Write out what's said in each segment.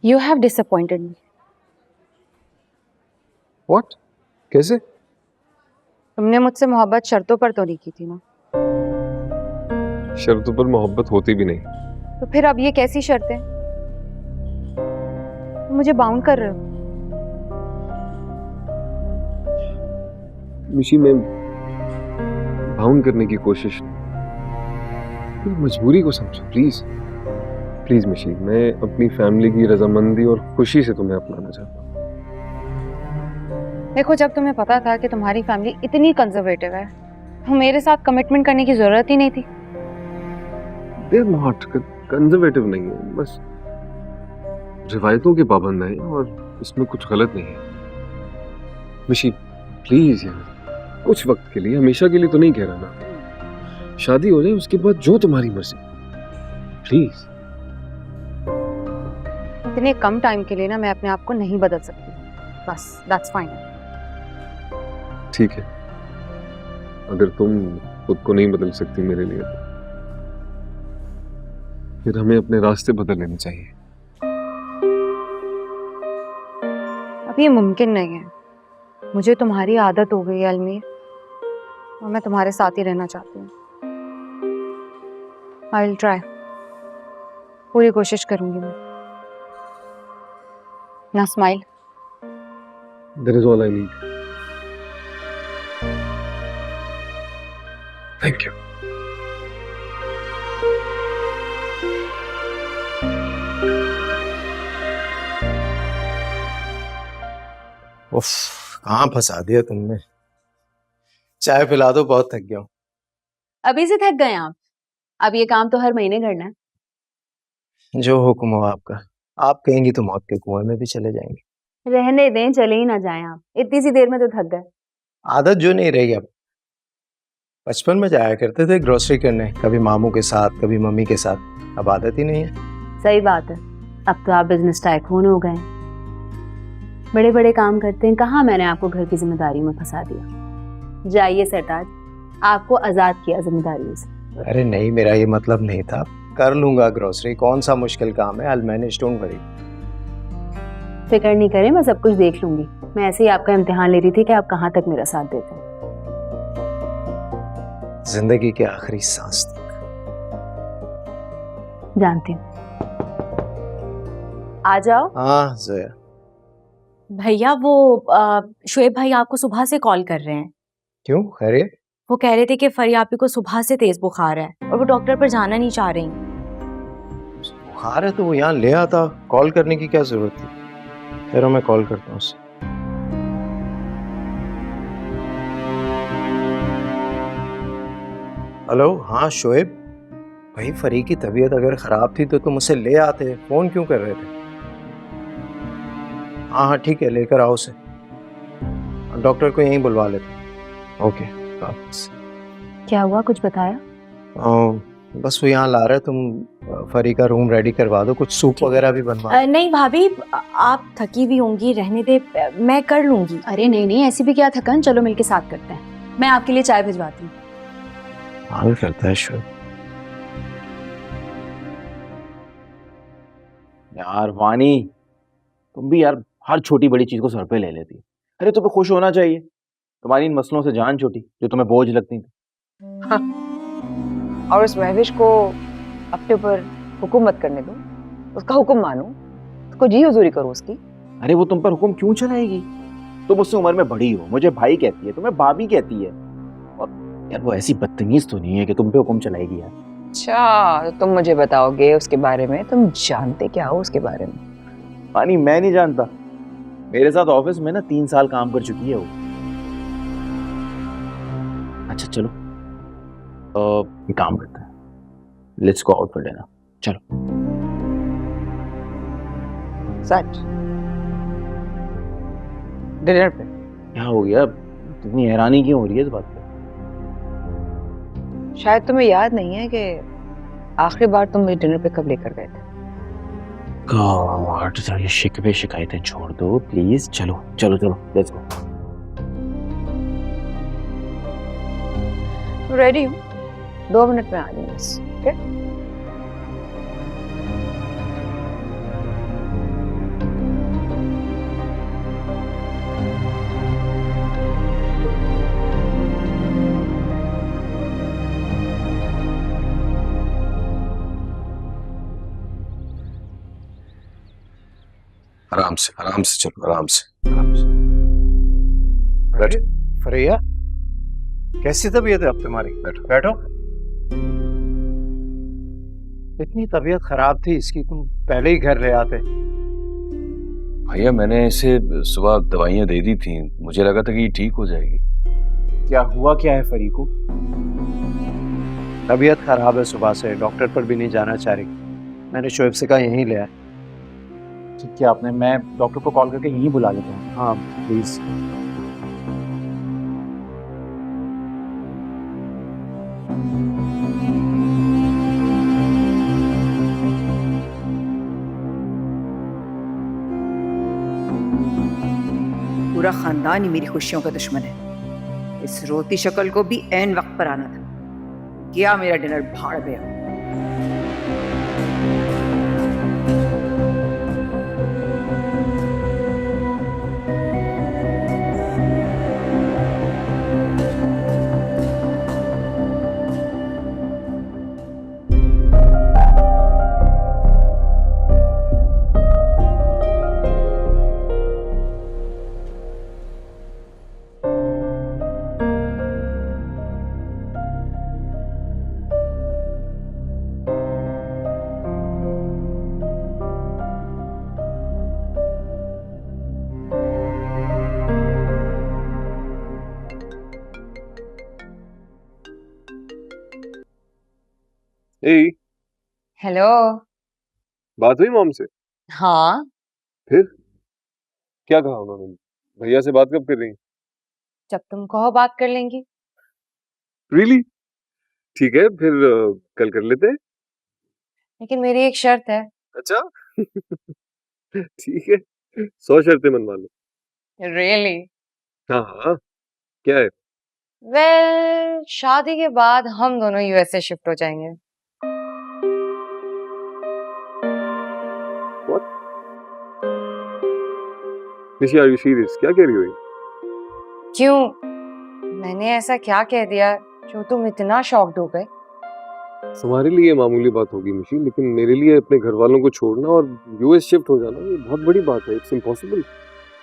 You have disappointed me. What? कैसे? तुमने मुझसे मोहब्बत शर्तों पर तो नहीं की थी ना? शर्तों पर मोहब्बत होती भी नहीं। तो फिर अब ये कैसी शर्तें? तुम मुझे बाउंड कर रहे हो। मिशी, मैं बाउंड करने की कोशिश, मजबूरी को समझो प्लीज। प्लीज मिशी, मैं अपनी फैमिली की रजामंदी और खुशी से तुम्हें अपनाना चाहता हूँ। देखो, जब तुम्हें पता था कि तुम्हारी फैमिली इतनी कंजर्वेटिव है तो मेरे साथ कमिटमेंट करने की जरूरत ही नहीं थी। They're not कंजर्वेटिव नहीं है, बस रिवायतों के पाबंद हैं और इसमें कुछ गलत नहीं है। मिशी प्लीज यार, कुछ वक्त के लिए, हमेशा के लिए तो नहीं कह रहा ना। शादी हो जाए उसके बाद जो तुम्हारी मर्जी, प्लीज। इतने कम टाइम के लिए ना मैं अपने आप को नहीं बदल सकती। बस दैट्स फाइन। ठीक है, अगर तुम खुद को नहीं बदल सकती मेरे लिए तो फिर हमें अपने रास्ते बदल लेने चाहिए। अब ये मुमकिन नहीं है। मुझे तुम्हारी आदत हो गई है अलमीर, और मैं तुम्हारे साथ ही रहना चाहती हूँ। आई विल ट्राई, पूरी कोशिश करूंगी मैं। ना smile. That is all I need. Thank you. उफ, कहाँ फंसा दिया तुमने। चाय पिला दो, बहुत थक गया हूँ। अभी से थक गए आप? अब ये काम तो हर महीने करना है। जो हुक्म हो आपका। आप कहेंगी तो मौत के कुएं में भी चले जाएंगे। रहने दें, चले ही ना जाएं आप। इतनी सी देर में तो थक गए। आदत जो नहीं रही अब। बचपन में जाया करते थे ग्रोसरी करने, कभी मामू के साथ, कभी मम्मी के साथ। अब आदत ही नहीं है। सही बात है, अब तो आप बिजनेस टाइकून हो गए, बड़े बड़े काम करते हैं। कहाँ मैंने आपको घर की जिम्मेदारी में फंसा दिया। जाइए सरताज, आपको आजाद किया जिम्मेदारियों से। अरे नहीं, मेरा ये मतलब नहीं था। कर लूंगा ग्रोसरी, कौन सा मुश्किल काम है। I will manage, don't worry. फिक्र नहीं करें, मैं सब कुछ देख लूंगी। मैं ऐसे ही आपका इम्तिहान ले रही थी कि आप कहाँ तक मेरा साथ देते हैं। जिंदगी के आखिरी सांस तक। जानती हूँ। आ जाओ। हाँ जोया। भैया वो शोएब भाई आपको सुबह से कॉल कर रहे हैं। क्यों, खैरियत? वो कह रहे थे कि फरियापी को सुबह से तेज बुखार है और वो डॉक्टर पर जाना नहीं चाह रही। बुखार है तो वो यहाँ ले आता, कॉल करने की क्या जरूरत थी। चलो मैं कॉल करता हूँ उससे। हेलो, हाँ शोएब भाई, फरी की तबीयत अगर खराब थी तो तुम उसे ले आते, फोन क्यों कर रहे थे। हाँ हाँ ठीक है, लेकर आओ उसे। डॉक्टर को यहीं बुलवा लेते। ओके, क्या हुआ, कुछ बताया? बस वो यहाँ ला रहे, तुम फरी का रूम रेडी करवा दो, कुछ सूप वगैरह भी बनवा। नहीं भाभी, आप थकी हुई होंगी, रहने दे, मैं कर लूंगी। अरे नहीं नहीं, ऐसी भी क्या थकान, चलो मिलके साथ करते हैं। मैं आपके लिए चाय भिजवाती हूँ। हाल करता है शोएब। यार वानी, तुम भी यार हर छोटी बड़ी चीज को सर पे ले लेती। अरे तुम्हें खुश होना चाहिए, तुम्हारी इन मसलों से जान छोटी जो तुम्हें बोझ लगती थी। हाँ। और उस महविश को अपने ऊपर हुकूमत करने दो, उसका हुक्म मानो, उसको जी हुजूरी करो उसकी। अरे वो तुम पर हुक्म क्यों चलाएगी? तुम मुझसे उम्र में बड़ी हो, मुझे भाई कहती है, तुम्हें भाभी कहती है। और यार वो ऐसी बदतमीज तो नहीं है कि तुम पे हुक्म चलाएगी यार। अच्छा, तो तुम मुझे बताओगे उसके बारे में, तुम जानते क्या हो उसके बारे में? वानी मैं नहीं जानता, मेरे साथ ऑफिस में ना 3 साल काम कर चुकी है वो। अच्छा चलो, काम करते हैं, let's go out for dinner. चलो। सच? डिनर पे? क्या हो गया, इतनी हैरानी क्यों हो रही है इस बात पे? शायद तुम्हें याद नहीं है कि आखिरी बार तुम मुझे डिनर पे कब लेकर गए थे। गॉड, ये शिकवे शिकायतें छोड़ दो प्लीज। चलो चलो चलो, लेट्स गो। रेडी हूँ, 2 मिनट में आ जाऊँ बस। ओके? आराम से चलो, आराम से। बैठो। फरिया, कैसी तबीयत है अब तुम्हारी? बैठो। बैठो। इतनी तबीयत खराब थी इसकी, तुम पहले ही घर ले आते। भैया मैंने इसे सुबह दवाइयाँ दे दी थी, मुझे लगा था कि ये ठीक हो जाएगी। क्या हुआ क्या है फरी को? तबीयत खराब है सुबह से, डॉक्टर पर भी नहीं जाना चाह रही। मैंने शोएब से कहा यहीं ले आए। ठीक है आपने, मैं डॉक्टर को कॉल करके यहीं बुला लेता हूँ। हाँ प्लीज। पूरा खानदान ही मेरी खुशियों का दुश्मन है। इस रोती शक्ल को भी ऐन वक्त पर आना था, क्या मेरा डिनर भाड़ गया। ए, हेलो। बात हुई मॉम से? हाँ, फिर क्या कहा उन्होंने? भैया से बात कब कर रही हैं? जब तुम कहो बात कर लेंगी। रियली? ठीक है, फिर कल कर लेते हैं। लेकिन मेरी एक शर्त है। अच्छा। ठीक है, 100 शर्तें मनवा लो। रियली? हाँ हाँ, क्या है? वेल, शादी के बाद हम दोनों यूएसए शिफ्ट हो जाएंगे। Nishi, are you serious? क्या कह रही हो ये? क्यों? मैंने ऐसा क्या कह दिया जो तुम इतना शॉक्ड हो गए? तुम्हारे लिए मामूली बात होगी निशी, लेकिन मेरे लिए अपने घर वालों को छोड़ना और यूएस शिफ्ट हो जाना ये बहुत बड़ी बात है। It's impossible.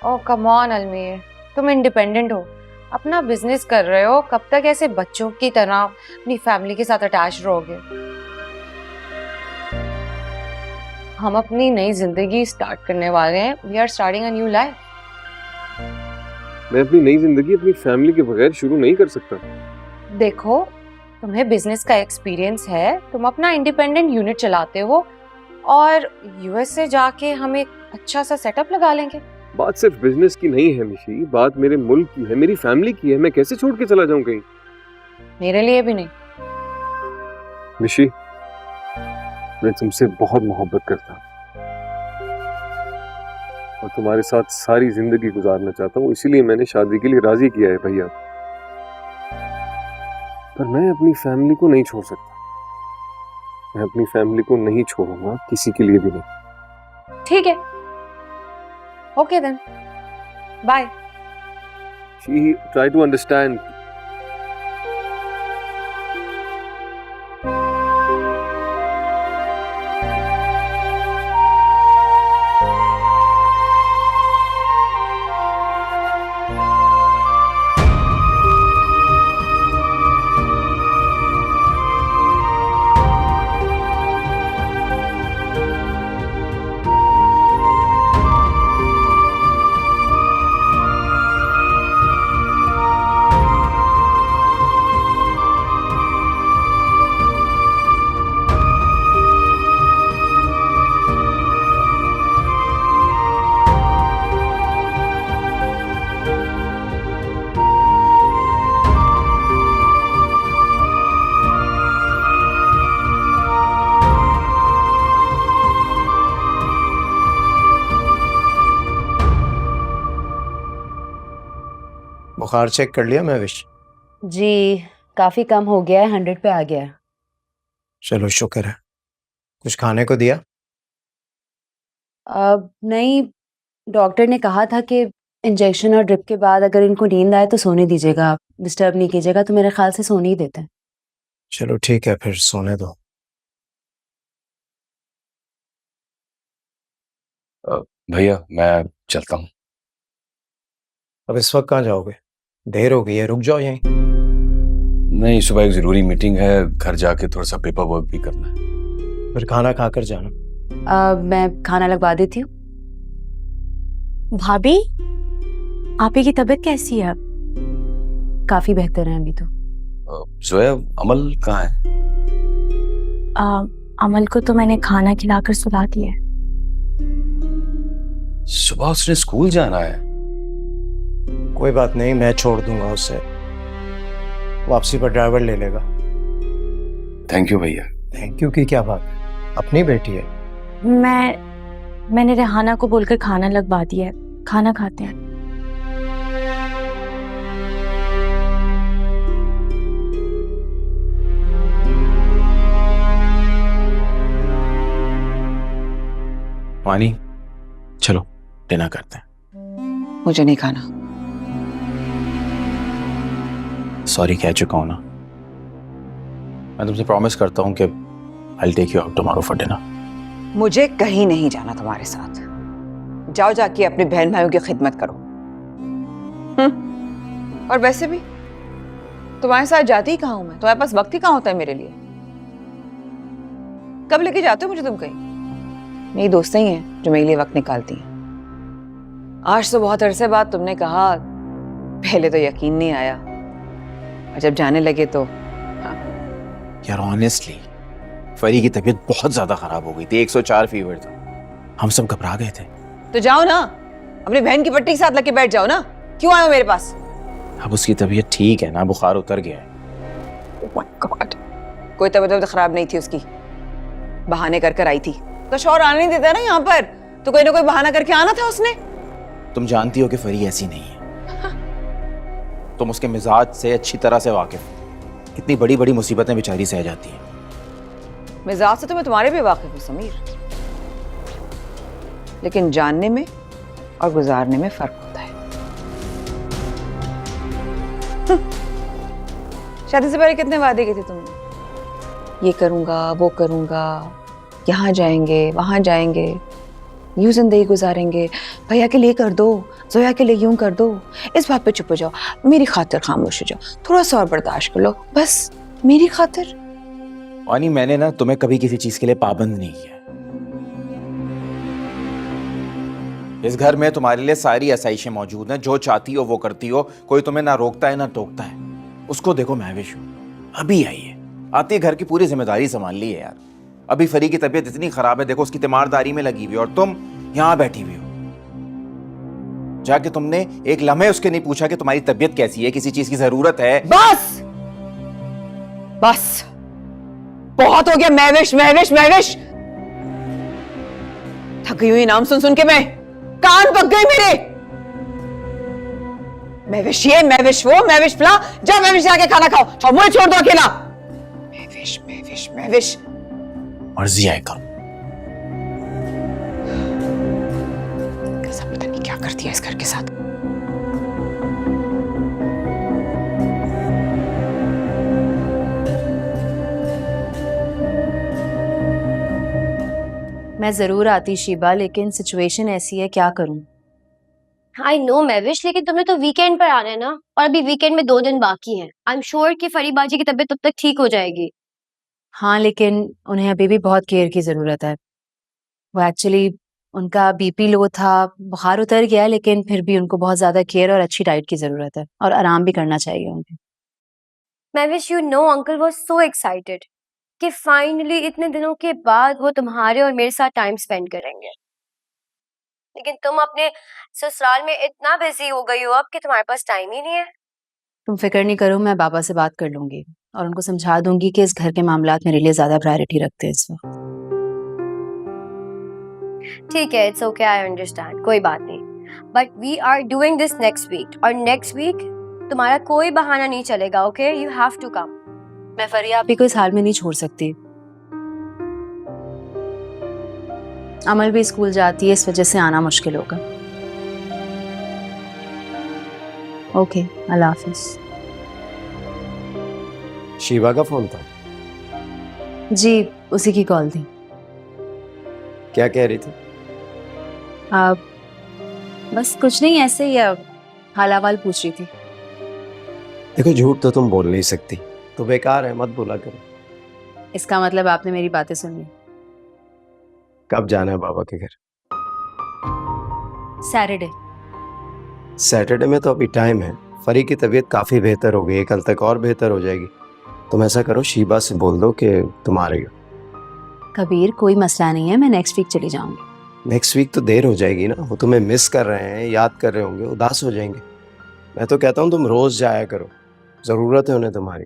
Oh come on Almir, तुम इंडिपेंडेंट हो, अपना बिजनेस कर रहे हो, कब तक ऐसे बच्चों की तरह अपनी फैमिली के साथ अटैच रहोगे? हम अपनी नई जिंदगी स्टार्ट करने वाले हैं। We are starting a new life. मैं अपनी नई जिंदगी अपनी फैमिली के बगैर शुरू नहीं कर सकता। देखो, तुम्हें बिजनेस का एक्सपीरियंस है, तुम अपना इंडिपेंडेंट यूनिट चलाते हो, और यूएस से जाके हम एक अच्छा सा सेटअप लगा लेंगे। बात सिर्फ बिजनेस की नहीं है निशी, बात मेरे मुल्क की है, मेरी फैमिली की है। मैं कैसे छोड़ के चला जाऊं कहीं? मेरे लिए भी नहीं। निशी, मैं तुमसे बहुत मोहब्बत करता हूँ और तुम्हारे साथ सारी जिंदगी गुजारना चाहता हूँ, इसीलिए मैंने शादी के लिए राजी किया है भैया। पर मैं अपनी फैमिली को नहीं छोड़ सकता। मैं अपनी फैमिली को नहीं छोड़ूंगा, किसी के लिए भी नहीं। ठीक है, okay then, bye. She try to understand. बुखार चेक कर लिया महविश? जी काफी कम हो गया है, 100 पे आ गया है। चलो शुक्र है। कुछ खाने को दिया? अब नहीं, डॉक्टर ने कहा था कि इंजेक्शन और ड्रिप के बाद अगर इनको नींद आए तो सोने दीजिएगा, आप डिस्टर्ब नहीं कीजिएगा, तो मेरे ख्याल से सोने ही देते हैं। चलो ठीक है, फिर सोने दो। भैया मैं चलता हूँ। अब इस वक्त कहाँ जाओगे? देर हो गई है, रुक जाओ यहीं। नहीं, सुबह एक जरूरी मीटिंग है, घर जाके थोड़ा सा पेपर वर्क भी करना है। फिर खाना खाकर जाना। मैं खाना लगवा देती हूँ। भाभी, आप ही की तबीयत कैसी है? काफी बेहतर है अभी तो। जोया, अमल कहाँ है? अमल को तो मैंने खाना खिलाकर सुला दिया है। सुबह उसने स्कूल जाना है। कोई बात नहीं, मैं छोड़ दूंगा उसे, वापसी पर ड्राइवर ले लेगा। थैंक यू भैया। थैंक यू की क्या बात है, अपनी बेटी है। मैंने रेहाना को बोलकर खाना लगवा दिया है, खाना खाते हैं। वानी, चलो डिनर करते हैं। मुझे नहीं खाना। सॉरी कह चुका हूं ना। मैं तुमसे प्रॉमिस करता हूं कि I take you out tomorrow for dinner. मुझे कहीं नहीं जाना तुम्हारे साथ। जाओ जाके अपने बहन भाइयों की खिदमत करो। और वैसे भी तुम्हारे साथ जाती ही कहाँ हूं मैं? तुम्हारे पास वक्त ही कहाँ होता है मेरे लिए? कब लेके जाते हो मुझे तुम कहीं? मेरी दोस्तें ही हैं जो मेरे लिए वक्त निकालती हैं। आज तो बहुत अरसे बाद तुमने कहा, पहले तो यकीन नहीं आया और जब जाने लगे तो यार ऑनेस्टली फरी की तबीयत बहुत ज्यादा खराब हो गई थी, 104 फीवर था, हम सब घबरा गए थे। तो जाओ ना, अपनी बहन की पट्टी के साथ लग के बैठ जाओ ना। क्यों आए हो मेरे पास? अब उसकी तबीयत ठीक है ना, बुखार उतर गया है। Oh my God. कोई तबीयत खराब नहीं थी उसकी, बहाने कर कर आई थी। तो शौहर आने नहीं देता ना यहाँ पर, तो कोई ना कोई बहाना करके आना था उसने। तुम जानती हो कि फरी ऐसी नहीं है। तुम उसके मिजाज से अच्छी तरह से वाकिफ हो। कितनी बड़ी बड़ी मुसीबतें बेचारी सह जाती है। मिजाज से तो मैं तुम्हारे भी वाकिफ हूँ समीर, लेकिन जानने में और गुजारने में फर्क होता है। शादी से पहले कितने वादे किए थे तुमने? ये करूंगा, वो करूंगा, यहाँ जाएंगे, वहां जाएंगे, यूं जिंदगी गुजारेंगे, भैया के लिए कर दो, जोया के लिए यूं कर दो। इस बात पे चुप हो जाओ, मेरी खातिर खामोश हो जाओ, थोड़ा सा और बर्दाश्त कर लो, बस मेरी खातिर। वानी, मैंने ना तुम्हें कभी किसी चीज के लिए पाबंद नहीं किया। इस घर में तुम्हारे लिए सारी आसाइशें मौजूद हैं, जो चाहती हो वो करती हो, कोई तुम्हें ना रोकता है ना टोकता है। उसको देखो महविश हूं, अभी आई है, आती है घर की पूरी जिम्मेदारी संभाल ली है यार। अभी फरी की तबीयत इतनी खराब है, देखो उसकी तीमारदारी में लगी हुई, और तुम यहां बैठी हुई हो। जाके तुमने एक लम्हे उसके नहीं पूछा कि तुम्हारी तबीयत कैसी है, किसी चीज की जरूरत है? बस बस, बहुत हो गया महविश महविश महविश। थक गई हुई नाम सुन सुन के, मैं कान पक गए मेरे। महविश ये, महविश वो, महविश फला। जाओ महविश जाके खाना खाओ और मुझे छोड़ दो अकेला। महविश महविश महविश, मर्जी आए करो। पता नहीं क्या करती है इस घर के साथ। मैं जरूर आती शिबा, लेकिन सिचुएशन ऐसी है, क्या करूं? आई नो महविश, लेकिन तुमने तो वीकेंड पर आना है ना, और अभी वीकेंड में 2 दिन बाकी हैं। आई एम श्योर कि फरी बाजी की तबीयत तब तक ठीक हो जाएगी। हाँ, लेकिन उन्हें अभी भी बहुत केयर की जरूरत है। वो एक्चुअली उनका बीपी लो था, बुखार उतर गया, लेकिन फिर भी उनको बहुत ज्यादा केयर और अच्छी डाइट की जरूरत है, और आराम भी करना चाहिए उन्हें। Mahvish, you know uncle was so excited कि फाइनली इतने दिनों के बाद वो तुम्हारे और मेरे साथ टाइम स्पेंड करेंगे। लेकिन तुम अपने ससुराल में इतना बिजी हो गई हो अब कि तुम्हारे पास टाइम ही नहीं है। तुम फिक्र नहीं करो, मैं बाबा से बात कर लूंगी और उनको समझा दूंगी कि इस घर के मामलात मेरे लिए ज्यादा प्रायोरिटी रखते हैं इस वक्त। ठीक है, इट्स ओके, आई अंडरस्टैंड, कोई बात नहीं। But we are doing this next week, और नेक्स्ट वीक तुम्हारा कोई बहाना नहीं चलेगा, okay? You have to come. मैं फरिया आप ही को इस हाल में नहीं छोड़ सकती। अमल भी स्कूल जाती है, इस वजह से आना मुश्किल होगा। ओके, अल्लाह हाफिज। शिवा का फोन था? जी, उसी की कॉल थी। क्या कह रही थी? आप बस कुछ नहीं, ऐसे ही अब हाल अहवाल पूछ रही थी। देखो झूठ तो तुम बोल नहीं सकती, तो बेकार है, मत बोला करो। इसका मतलब आपने मेरी बातें सुनी। कब जाना है बाबा के घर? सैटरडे। सैटरडे में तो अभी टाइम है। फरी की तबीयत काफी बेहतर हो गई है, कल तक और बेहतर हो जाएगी। तुम ऐसा करो, शीबा से बोल दो कि तुम आ रही हो। कबीर कोई मसला नहीं है, मैं नेक्स्ट वीक चली जाऊंगी। नेक्स्ट वीक तो देर हो जाएगी ना, वो तुम्हें मिस कर रहे हैं, याद कर रहे होंगे, उदास हो जाएंगे। मैं तो कहता हूँ तुम रोज जाया करो, जरूरत है उन्हें तुम्हारी।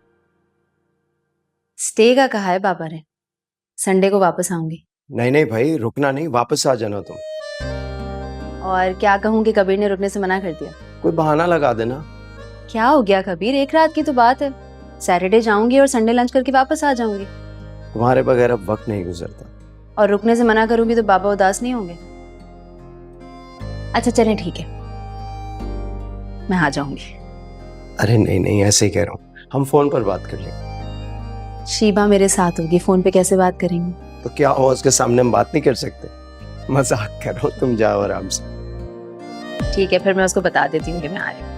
स्टे का कहा है पापा ने, संडे को वापस आऊंगी। नहीं नहीं भाई, रुकना नहीं, वापस आ जाना तुम। और क्या कहूँ कि कबीर ने रुकने से मना कर दिया। कोई बहाना लगा देना। क्या हो गया कबीर, एक रात की तो बात है। सैटरडे जाऊंगी और संडे लंच करके वापस आ जाऊंगी। तुम्हारे बगैर अब वक्त नहीं गुजरता। और रुकने से मना करूंगी तो बाबा उदास नहीं होंगे। अच्छा चलें, ठीक है, मैं आ जाऊंगी। अरे नहीं नहीं, ऐसे ही कह रहा हूँ, हम फोन पर बात कर लेंगे। शीबा मेरे साथ होगी, फोन पे कैसे बात करेंगे? तो क्या हो, उसके सामने हम बात नहीं कर सकते? मजाक कर रहा हूँ, तुम जाओ आराम से। ठीक है, फिर मैं उसको बता देती हूँ कि मैं आ रही हूँ।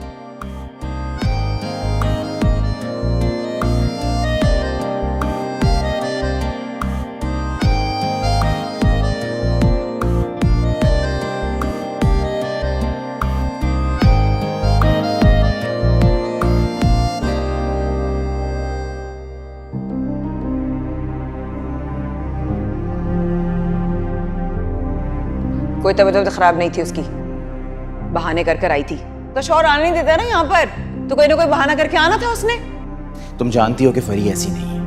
कोई तबीयत खराब नहीं थी उसकी, बहाने कर कर आई थी। तो शौहर आने नहीं देता ना यहाँ पर, तो कोई ना कोई बहाना करके आना था उसने। तुम जानती हो कि फरी ऐसी नहीं है।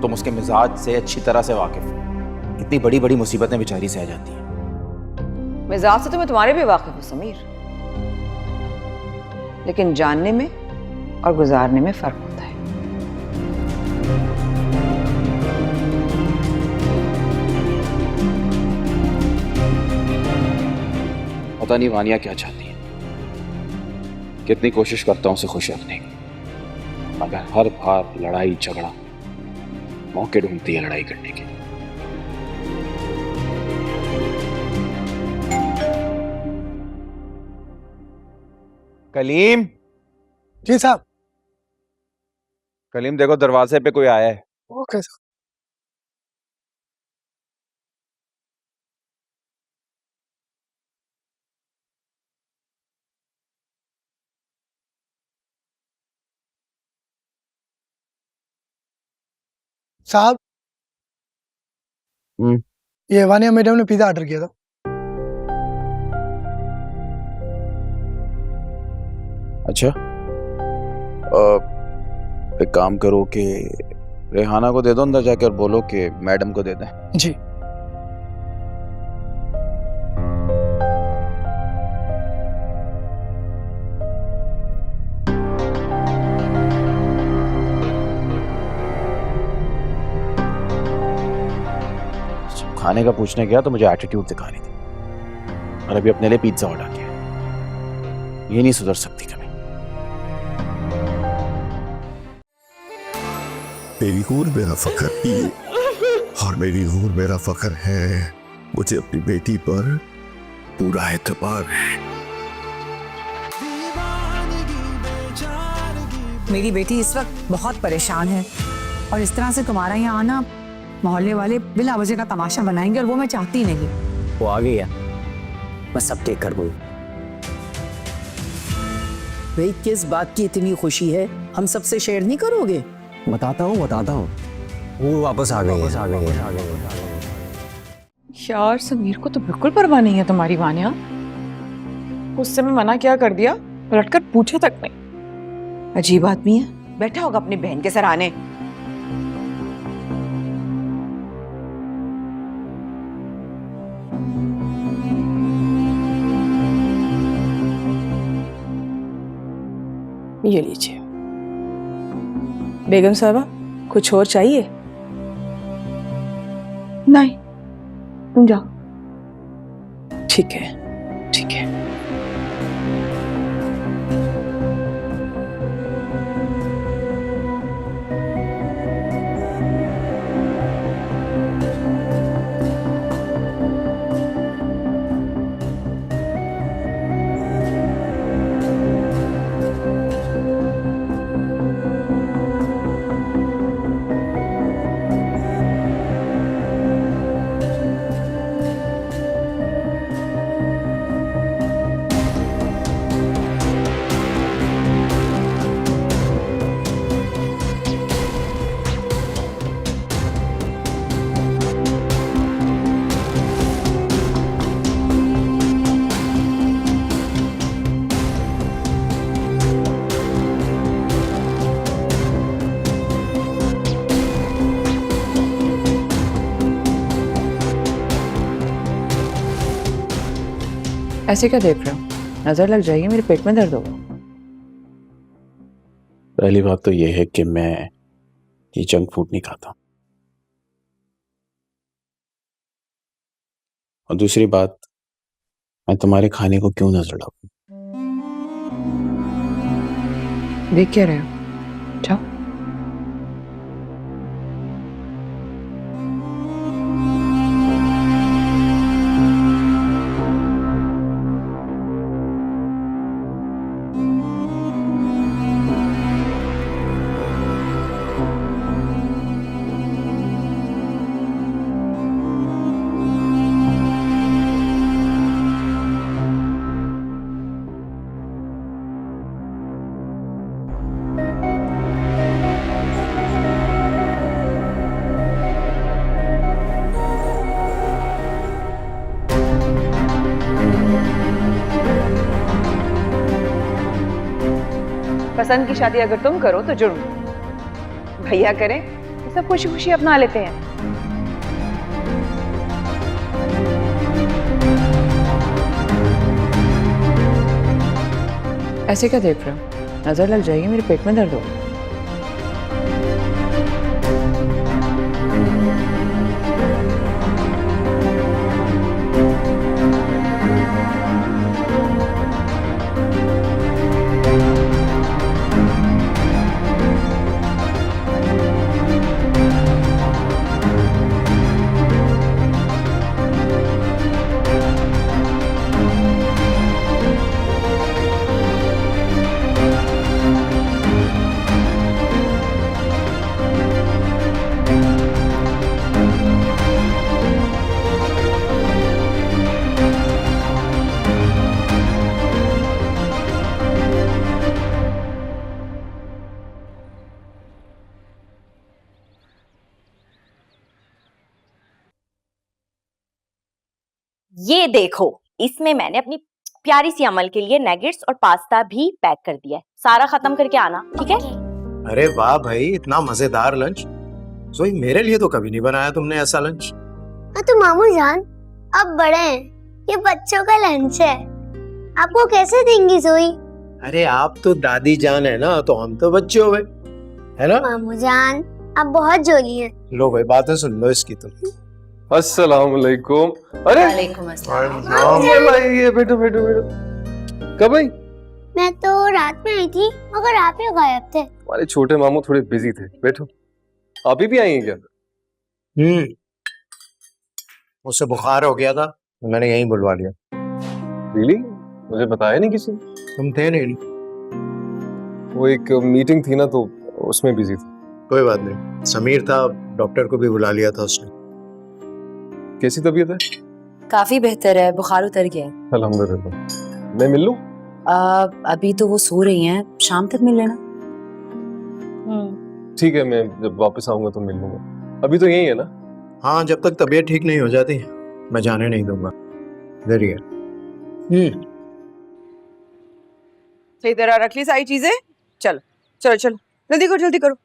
तुम उसके मिजाज से अच्छी तरह से वाकिफ हो। कितनी बड़ी बड़ी मुसीबतें बेचारी सह जाती है। मिजाज से तो मैं तुम्हारे भी वाकिफ हूँ समीर, लेकिन जानने में और गुजारने में फर्क होता है। पता नहीं वानिया क्या चाहती है। कितनी कोशिश करता हूं उसे खुश रखने की, मगर हर बार लड़ाई झगड़ा, मौके ढूंढती है लड़ाई करने के। कलीम। जी साहब। कलीम देखो, दरवाजे पे कोई आया है। ओके साहब। साहब, ये वानिया मैडम ने पिज्जा ऑर्डर किया था। अच्छा, एक काम करो कि रेहाना को दे दो, अंदर जाकर बोलो कि मैडम को दे दें। जी। खाने का पूछने गया तो मुझे एटीट्यूड दिखा रही थी, और अभी अपने लिए पिज्जा ऑर्डर किया। ये नहीं सुधर सकती कभी। मेरी हूर मेरा फख्र, और मेरी हूर मेरा फख्र है। मुझे अपनी बेटी पर पूरा एतबार है। मेरी बेटी इस वक्त बहुत परेशान है, और इस तरह से तुम्हारा यहाँ आना मोहल्ले वाले बिला वजह का तमाशा बनाएंगे, और वो मैं चाहती नहीं। वो आ गई है, मैं सब टेक कर दूँ। भाई किस बात की इतनी खुशी है, हम सबसे शेयर नहीं करोगे? बताता हूँ। वो वापस आ गई है। यार समीर को तो बिल्कुल परवाह नहीं है तुम्हारी वानिया। उससे मैं मना क्या कर दिया, पलटकर पूछे तक नहीं। अजीब आदमी है, बैठा होगा अपनी बहन के सराहने। ये लीजिए। बेगम साहबा, कुछ और चाहिए? नहीं, तुम जाओ। ठीक है, ठीक है। ऐसे क्या देख रहे हो? नजर लग जाएगी, मेरे पेट में दर्द होगा। पहली बात तो ये है कि मैं ये जंक फूड नहीं खाता, और दूसरी बात, मैं तुम्हारे खाने को क्यों नजर डालूं? देख क्या रहे हो? जाओ। पसंद की शादी अगर तुम करो तो जुर्म, भैया करें तो सब खुशी खुशी अपना लेते हैं। ऐसे क्या देख रहे हो? नजर लग जाएगी, मेरे पेट में दर्द होगा। ये देखो, इसमें मैंने अपनी प्यारी सी अमल के लिए नगेट्स और पास्ता भी पैक कर दिया है। सारा खत्म करके आना, ठीक है? अरे वाह भाई, इतना मजेदार लंच। जोई, मेरे लिए तो कभी नहीं बनाया तुमने ऐसा लंच। हाँ तो मामू जान, अब बड़े हैं, ये बच्चों का लंच है, आपको कैसे देंगी जोई? अरे आप तो दादी जान है ना, तो हम तो बच्चे हो गए, है ना? मामू जान, आप बहुत जोली हैं। लो भाई, बातें सुन लो इसकी तुम। अस्सलाम वालेकुम। अरे वालेकुम अस्सलाम। भाई, ये बैठो बैठो बैठो। कब आई? मैं तो रात में आई थी, मगर आप ही गायब थे। हमारे छोटे मामू थोड़े बिजी थे। बैठो। आप ही भी आई हैं क्या? उससे बुखार हो गया था, तो मैंने यहीं बुलवा लिया। रियली? मुझे बताया नहीं किसी? तुम थे नहीं। वो एक मीटिंग थी ना, तो उसमें बिजी थी। कोई बात नहीं, समीर था, डॉक्टर को भी बुला लिया था उसने। कैसी तबीयत है? काफी बेहतर है, बुखार उतर गया है। अल्हम्दुलिल्लाह। मैं मिल लूं? अभी तो वो सो रही हैं, शाम तक मिल लेना। ठीक है, मैं जब वापस आऊंगा तो मिल लूंगा। अभी तो यही है ना? हाँ, जब तक तबीयत ठीक नहीं हो जाती मैं जाने नहीं दूंगा। इधर ही है। सही तरह रख ली सारी चीजें। चलो चलो चलो, जल्दी करो जल्दी करो,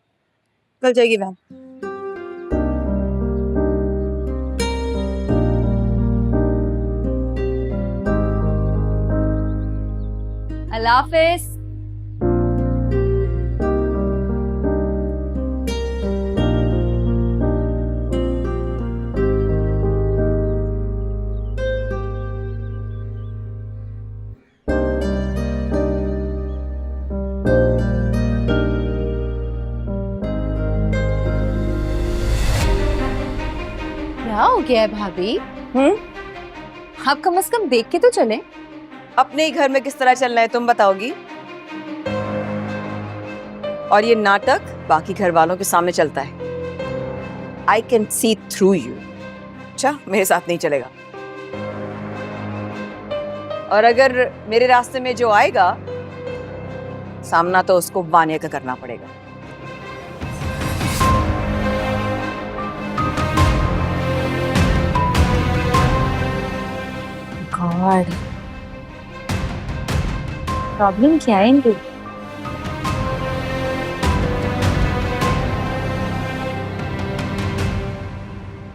कल जाएगी वैन। अल्लाह हाफिज। क्या हो गया है भाभी? आप कम से कम देख के तो चले। अपने ही घर में किस तरह चलना है तुम बताओगी, और ये नाटक बाकी घर वालों के सामने चलता है। I can see through you. अच्छा, मेरे साथ नहीं चलेगा, और अगर मेरे रास्ते में जो आएगा, सामना तो उसको वानिया का करना पड़ेगा। गॉड, प्रॉब्लम क्या है इनकी?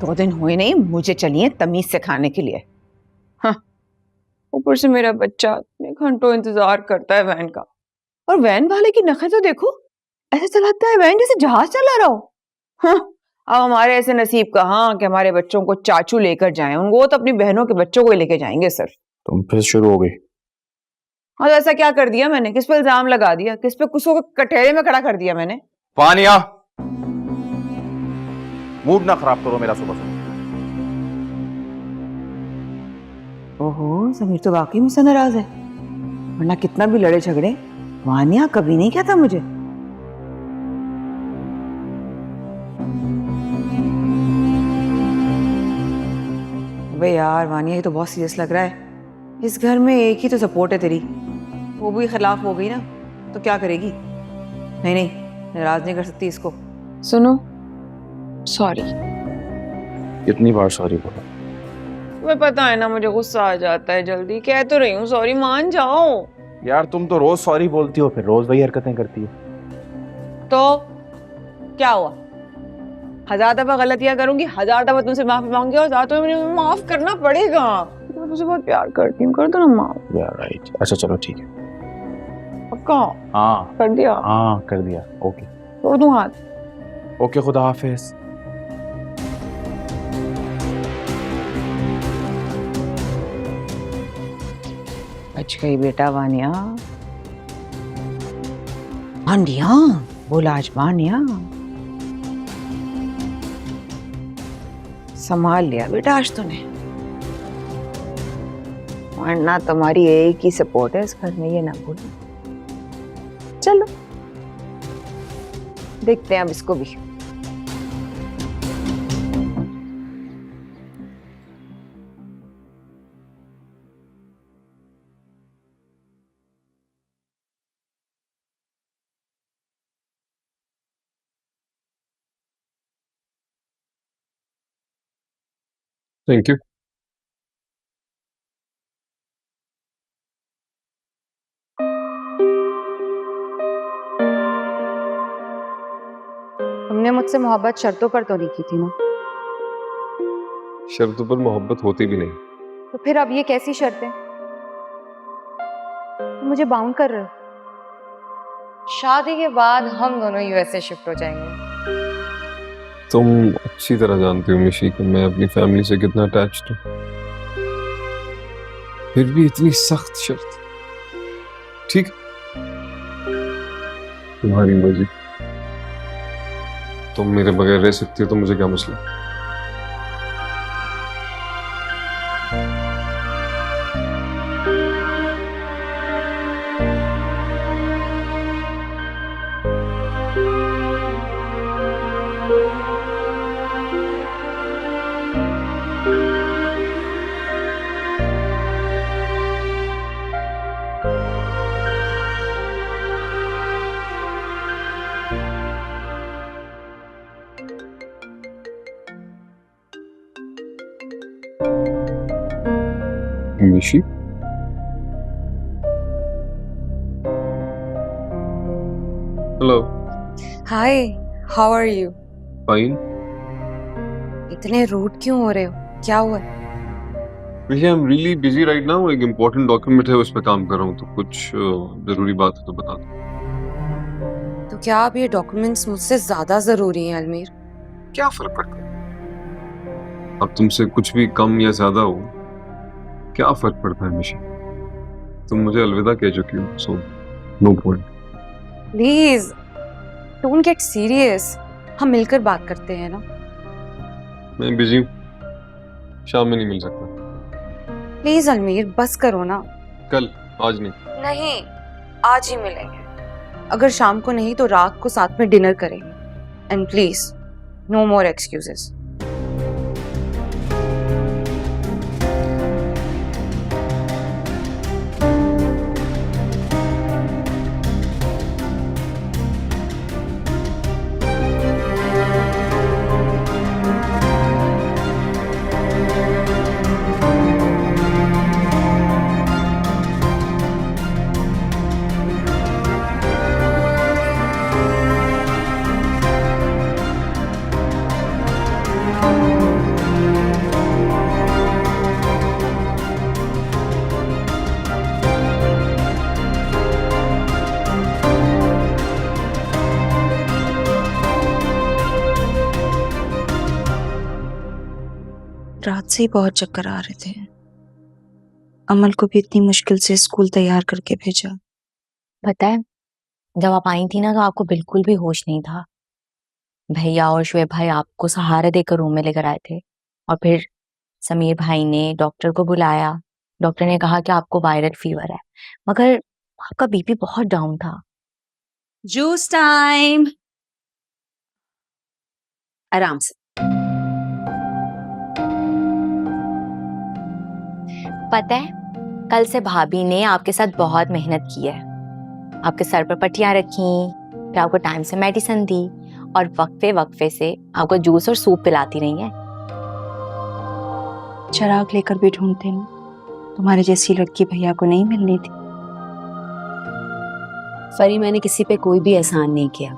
दो दिन हुए नहीं, मुझे चलिए तमीज से खाने के लिए। हाँ, ऊपर से मेरा बच्चा इतने घंटों इंतजार करता है वैन का। और वैन वाले की नखरे तो देखो, ऐसे चलाता है वैन जैसे जहाज चला रहा हो। हाँ, अब हमारे ऐसे नसीब कहाँ कि हमारे बच्चों को चाचू लेकर जाएं। उनको तो अपनी बहनों के बच्चों को ही लेके जाएंगे सर। तुम फिर शुरू हो गई। और ऐसा क्या कर दिया मैंने? किस पे इल्जाम लगा दिया? किस पे किसको कटहरे में खड़ा कर दिया मैंने? वानिया, मूड ना खराब करो मेरा सुबह सुबह। ओहो, समीर तो वाकई मुझसे नाराज है, वरना कितना भी लड़े झगड़े वानिया कभी नहीं कहता मुझे। अबे यार वानिया, ये तो बहुत सीरियस लग रहा है। इस घर में एक ही तो सपोर्ट है तेरी, वो भी खिलाफ हो गई ना तो क्या करेगी? नहीं नहीं, नाराज नहीं कर सकती इसको। सुनो, सॉरी। कितनी बार सॉरी बोला? तुम्हें पता है ना मुझे गुस्सा आ जाता है जल्दी। कह तो रही हूँ सॉरी, मान जाओ। यार तुम तो रोज सॉरी बोलती हो, फिर रोज वही हरकतें करती हो। तो क्या हुआ? 1000 दफा गलतियां करूंगी, 1000 दफा तुमसे माफी मांगूंगी, और 1000 दफा मुझे माफ करना पड़ेगा। मैं तुझसे बहुत प्यार करती हूँ, कर दो ना माफ। यार राइट, अच्छा चलो ठीक है। पक्का? हाँ कर दिया? हाँ कर दिया। ओके, तोड़ दूं हाथ? ओके, खुदा हाफिज। बच गई बेटा वानिया। वानिया बोला आज वानिया। संभाल लिया बेटा आज तूने, वरना तुम्हारी एक ही सपोर्ट है इस घर में, ये ना भूलो। चलो देखते हैं अब इसको भी। Thank you. तुमने मुझसे मोहब्बत शर्तों पर तो नहीं की थी ना? शर्तों पर मोहब्बत होती भी नहीं। तो फिर अब ये कैसी शर्तें? तुम मुझे बाउंड कर रहे हो। शादी के बाद हम दोनों यूएसए शिफ्ट हो जाएंगे। तुम अच्छी तरह जानती हो मिशी कि मैं अपनी फैमिली से कितना अटैच्ड हूँ, फिर भी इतनी सख्त शर्त। ठीक, तुम्हारी मर्जी। तुम मेरे बगैर रह सकती हो तो मुझे क्या मसला? Mishi, hello. Hi, how are you? Fine. इतने रूड क्यों हो रहे हो? क्या हुआ? Mishi, I am really busy right now. एक इम्पोर्टेंट डॉक्यूमेंट है, उस पर काम कर रहा हूँ, तो कुछ जरूरी बात है तो बता दो। तो क्या अब ये डॉक्यूमेंट्स मुझसे ज्यादा जरूरी हैं अलमीर? क्या फर्क पड़ता है? अब तुमसे कुछ भी कम या ज्यादा हो, क्या फर्क पड़ता है मिशी? तुम मुझे अलविदा कह चुकी हो, so no point. Please don't get serious. हम मिलकर बात करते हैं ना। मैं बिजी हूँ, शाम में नहीं मिल सकता। प्लीज अलमीर, बस करो ना। कल, आज नहीं। नहीं, आज ही मिलेंगे। अगर शाम को नहीं तो रात को साथ में डिनर करेंगे। And please no more excuses. रात से ही बहुत चक्कर आ रहे थे। अमल को भी इतनी मुश्किल से स्कूल तैयार करके भेजा। पता है, जब आप आई थी ना तो आपको बिल्कुल भी होश नहीं था। भैया और शुएब भाई आपको सहारा देकर रूम में लेकर आए थे और फिर समीर भाई ने डॉक्टर को बुलाया। डॉक्टर ने कहा कि आपको वायरल फीवर है, मगर आपका बीपी बहुत डाउन था। Juice time. आराम से। पता है, कल से भाभी ने आपके साथ बहुत मेहनत की है। आपके सर पर पट्टियां रखी, फिर आपको टाइम से मेडिसिन दी और वक्फे वक्फे से आपको जूस और सूप पिलाती रही है। चिराग लेकर भी ढूंढते ना, तुम्हारे जैसी लड़की भैया को नहीं मिलनी थी। फरी, मैंने किसी पे कोई भी एहसान नहीं किया।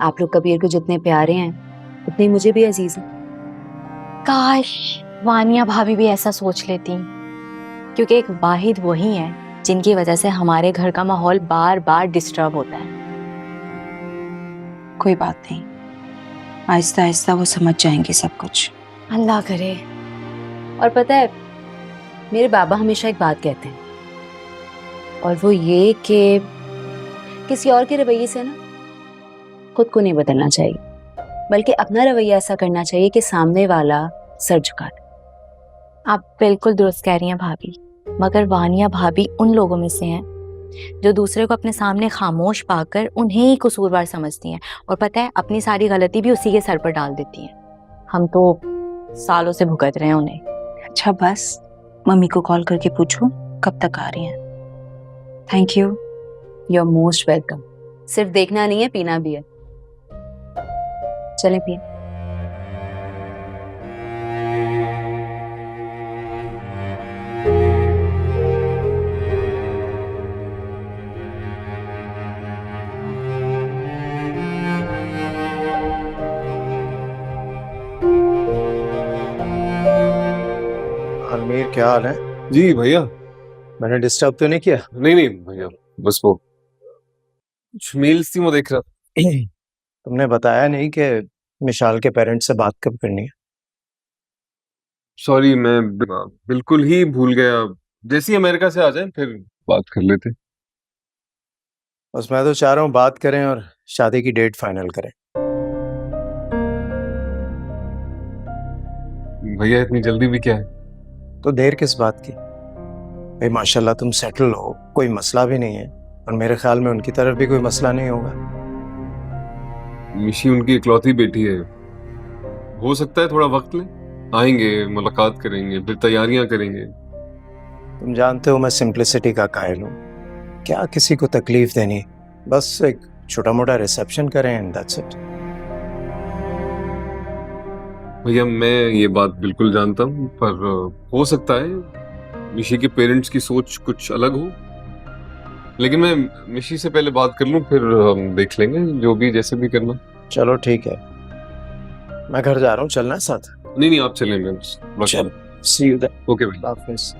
आप लोग कबीर को जितने प्यारे हैं उतने मुझे भी अजीज हैं। काश वानिया भाभी भी ऐसा सोच लेती, क्योंकि एक वाहिद वही है जिनकी वजह से हमारे घर का माहौल बार बार डिस्टर्ब होता है। कोई बात नहीं, आहिस्ता आहिस्ता वो समझ जाएंगे सब कुछ। अल्लाह करे। और पता है, मेरे बाबा हमेशा एक बात कहते हैं, और वो ये कि किसी और के रवैये से ना खुद को नहीं बदलना चाहिए, बल्कि अपना रवैया ऐसा करना चाहिए कि सामने वाला सर झुका दे। आप बिल्कुल दुरुस्त कह रही हैं भाभी, मगर वानिया भाभी उन लोगों में से हैं जो दूसरे को अपने सामने खामोश पाकर उन्हें ही कसूरवार समझती हैं, और पता है अपनी सारी गलती भी उसी के सर पर डाल देती हैं। हम तो सालों से भुगत रहे हैं उन्हें। अच्छा बस, मम्मी को कॉल करके पूछो कब तक आ रही हैं। Thank you. You are most welcome. सिर्फ देखना नहीं है, पीना भी है। चलें पिए। अमीर, क्या हाल है? जी भैया। मैंने डिस्टर्ब तो नहीं किया? नहीं नहीं भैया, बस वो कुछ मेल्स थी वो देख रहा था। तुमने बताया नहीं कि मिशाल के पेरेंट्स से बात कब करनी है? सॉरी, मैं बिल्कुल ही भूल गया। जैसे ही अमेरिका से आ जाए फिर बात कर लेते। बस मैं तो चाह रहा हूँ बात करें और शादी की डेट फाइनल करें। भैया इतनी जल्दी भी क्या है? तो देर किस बात की? भाई माशाल्लाह तुम सेटल हो, कोई मसला भी नहीं है, और मेरे ख्याल में उनकी तरफ भी कोई मसला नहीं होगा। मिशी उनकी इकलौती बेटी है, हो सकता है थोड़ा वक्त ले। आएंगे, मुलाकात करेंगे, फिर तैयारियां करेंगे। तुम जानते हो मैं सिंप्लिसिटी का कायल हूँ, क्या किसी को तकलीफ देनी। बस एक छोटा मोटा रिसेप्शन करें एंड दैट्स इट। भैया मैं ये बात बिल्कुल जानता हूँ, पर हो सकता है मिशी के पेरेंट्स की सोच कुछ अलग हो। लेकिन मैं मिशी से पहले बात कर लूँ, फिर हम देख लेंगे जो भी जैसे भी करना। चलो ठीक है, मैं घर जा रहा हूँ, चलना है साथ? नहीं नहीं, आप चलें, मैं चलो, सी यू देयर। ओके भाई। हाफिज़।